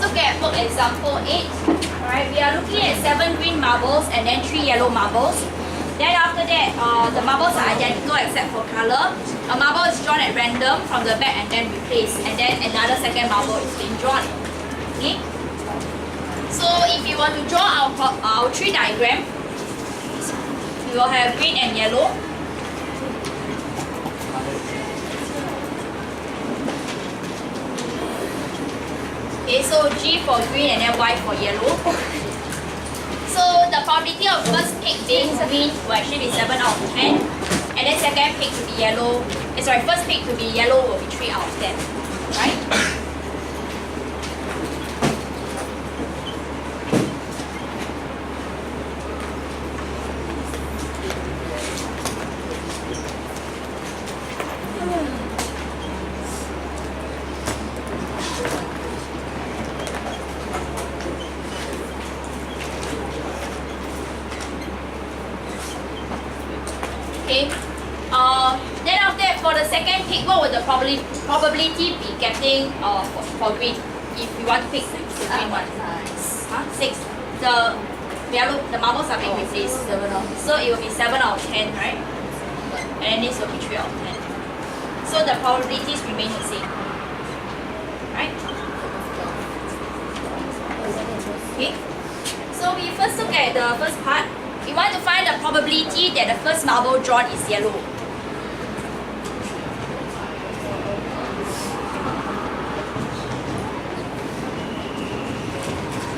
look at book example 8. Alright, we are looking at 7 green marbles and then 3 yellow marbles. Then after that, the marbles are identical except for color. A marble is drawn at random from the back and then replaced, and then another second marble is being drawn. Okay. So if you want to draw our tree diagram, we will have green and yellow. Okay, so G for green and then Y for yellow. So the probability of first pick being green will actually be 7 out of 10. And then second pick to be yellow, first pick to be yellow will be 3 out of 10. Right? Okay. Then after that, for the second pick, what would the probability be getting for green? If you want to pick the green one, 6. The marbles are being replaced. So it will be 7 out of 10, right? And this will be 3 out of 10. So the probabilities remain the same, right? Okay. So we first look at the first part. We want to find the probability that the first marble drawn is yellow.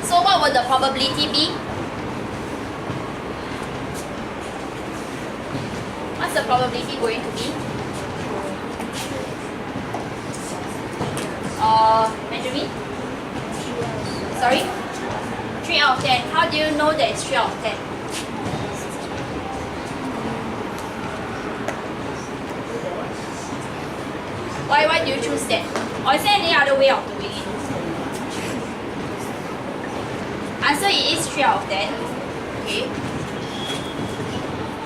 So what would the probability be? What's the probability going to be? Benjamin? Sorry? 3 out of 10. How do you know that it's 3 out of 10? Why do you choose that? Or is there any other way of doing it? Answer, it is 3 out of 10. Okay.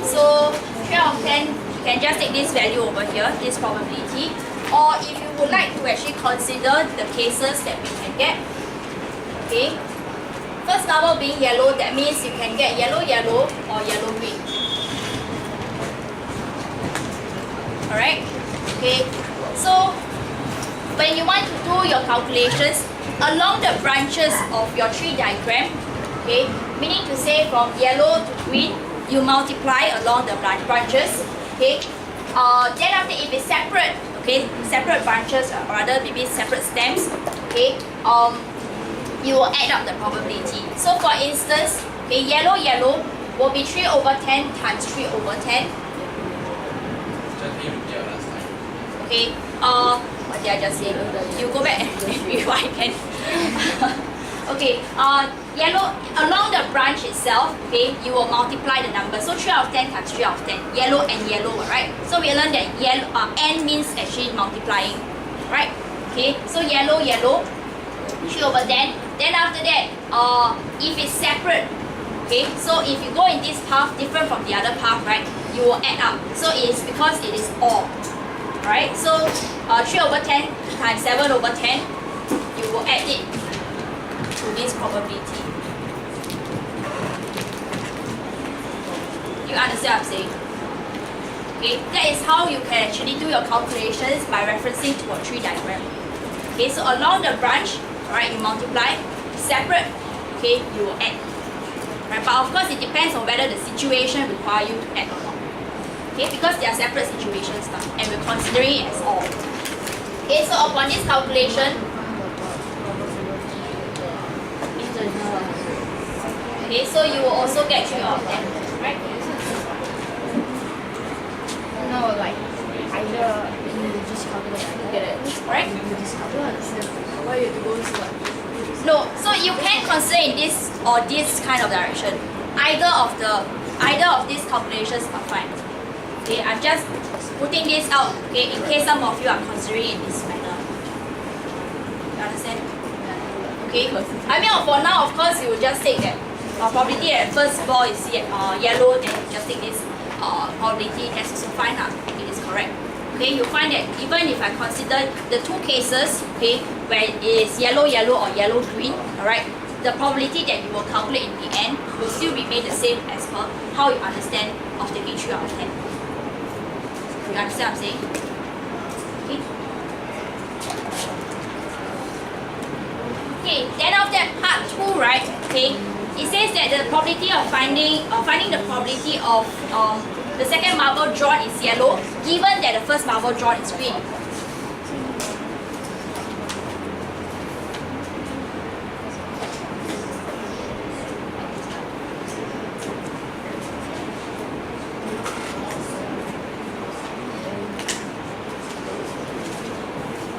So 3 out of 10, you can just take this value over here, this probability. Or if you would like to actually consider the cases that we can get. Okay. First marble being yellow, that means you can get yellow yellow or yellow green. Alright? Okay. So when you want to do your calculations along the branches of your tree diagram, okay, meaning to say from yellow to green, you multiply along the branches, okay. Then after, if it's separate, okay, separate branches or rather maybe separate stems, okay, you will add up the probability. So for instance, okay, yellow yellow will be 3 over 10 times 3 over 10. Okay, what did I just say? You go back and rewind again. Okay, yellow, along the branch itself, okay, you will multiply the number. So 3 out of 10 times 3 out of 10, yellow and yellow, right? So we learned that yellow, n means actually multiplying, right? Okay, so yellow, yellow, 3 over 10. Then after that, if it's separate, okay, so if you go in this path different from the other path, right, you will add up. So it is because it is all. Right, so 3 over 10 times 7 over 10, you will add it to this probability. You understand what I'm saying? Okay, that is how you can actually do your calculations by referencing to a tree diagram. Okay, so along the branch, right, you multiply, separate, okay, you will add. Right, but of course it depends on whether the situation requires you to add or not. Okay, because they are separate situations now, and we're considering it as all. Okay, so upon this calculation, okay, so you will also get 3 out of 10, right? No, like either you just calculate, get it, Right? you just calculate. Why you go to what? No, so you can consider in this or this kind of direction. Either of these calculations are fine. Okay, I'm just putting this out, okay, in case some of you are considering in this manner. You understand? Okay. I mean, for now, of course, you will just take that probability at first ball is yellow, then you just take this probability. That's also fine. It is correct. okay, you find that even if I consider the two cases, okay, where it is yellow, yellow or yellow, green, alright, the probability that you will calculate in the end will still remain the same as per how you understand of taking 3 out of 10. You understand what I'm saying? Okay. Okay, then after that part 2, right, okay, it says that the probability of finding the probability of the second marble drawn is yellow, given that the first marble drawn is green.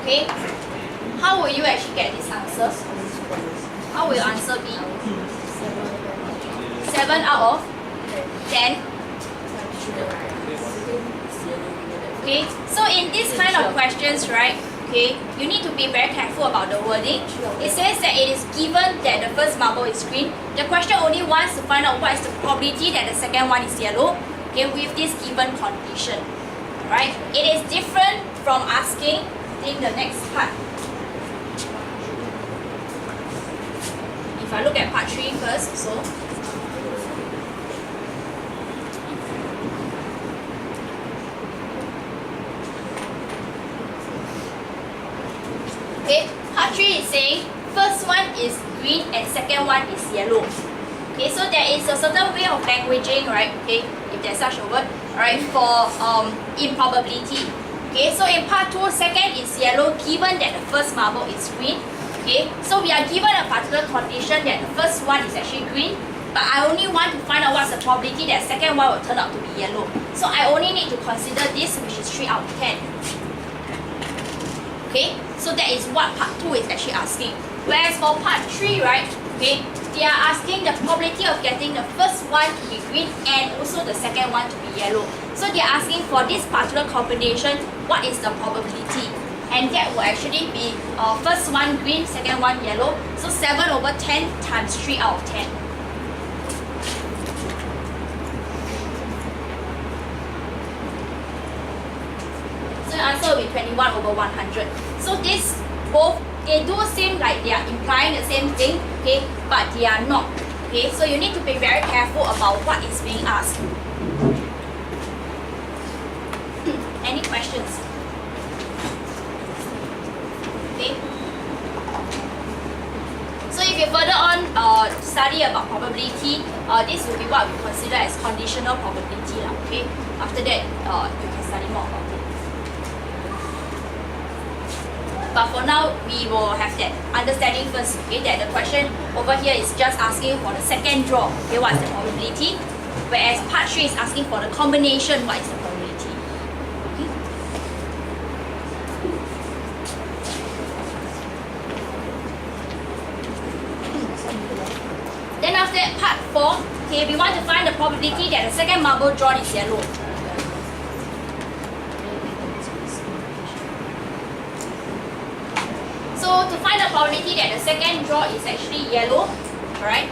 Okay, how will you actually get this answer? How will your answer be? 7 out of 10. Okay, so in this kind of questions, right, okay, you need to be very careful about the wording. It says that it is given that the first marble is green. The question only wants to find out what is the probability that the second one is yellow, okay, with this given condition, right? It is different from asking in the next part. If I look at part 3 first, so okay, part 3 is saying first one is green and second one is yellow. Okay, so there is a certain way of languaging, right? Okay, if there's such a word, alright, for improbability. Okay, so in part 2, second is yellow given that the first marble is green. Okay, so we are given a particular condition that the first one is actually green, but I only want to find out what's the probability that the second one will turn out to be yellow. So I only need to consider this, which is 3 out of 10. Okay, so that is what part 2 is actually asking. Whereas for part 3, right, okay, they are asking the probability of getting the first one to be green and also the second one to be yellow. So they are asking for this particular combination, what is the probability? And that will actually be first one green, second one yellow. So 7 over 10 times 3 out of 10. So the answer will be 21 over 100. So this both, they do seem like they are implying the same thing, okay, but they are not. Okay, so you need to be very careful about what is being asked. Any questions? Okay. So if you further on study about probability, this will be what we consider as conditional probability. Okay. After that, you can study more about it. But for now, we will have that understanding first. Okay, that the question over here is just asking for the second draw. Okay, what is the probability? Whereas part 3 is asking for the combination. What is the probability? Then after that, part 4, okay, we want to find the probability that the second marble drawn is yellow. So to find the probability that the second draw is actually yellow, alright,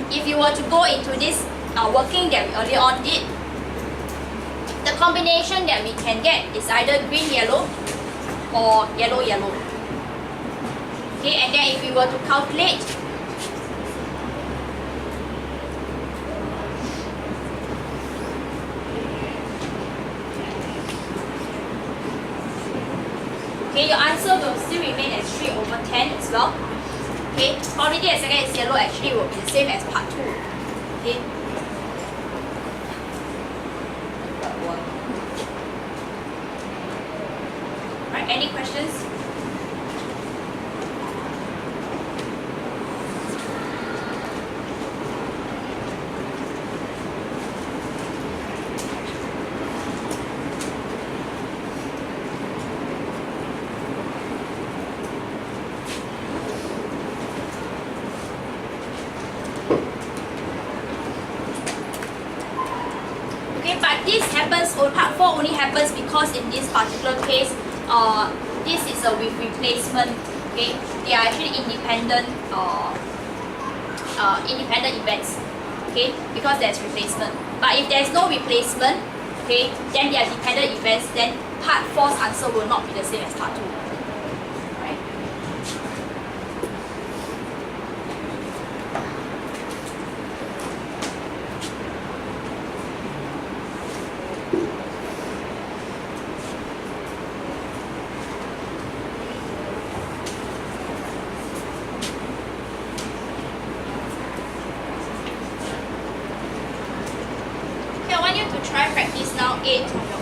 if you were to go into this working that we earlier on did, the combination that we can get is either green yellow or yellow yellow. Okay, and then if we were to calculate okay, your answer will still remain as 3 over 10 as well. Okay, probability that second is yellow actually will be the same as part 2. Okay. Right, any questions? But this happens, or part 4 only happens because in this particular case, this is a with replacement. Okay, they are actually independent, independent events. Okay, because there's replacement. But if there's no replacement, okay, then they are dependent events, then part 4's answer will not be the same as part 2. Right? Okay, I want you to try practice now 8 on your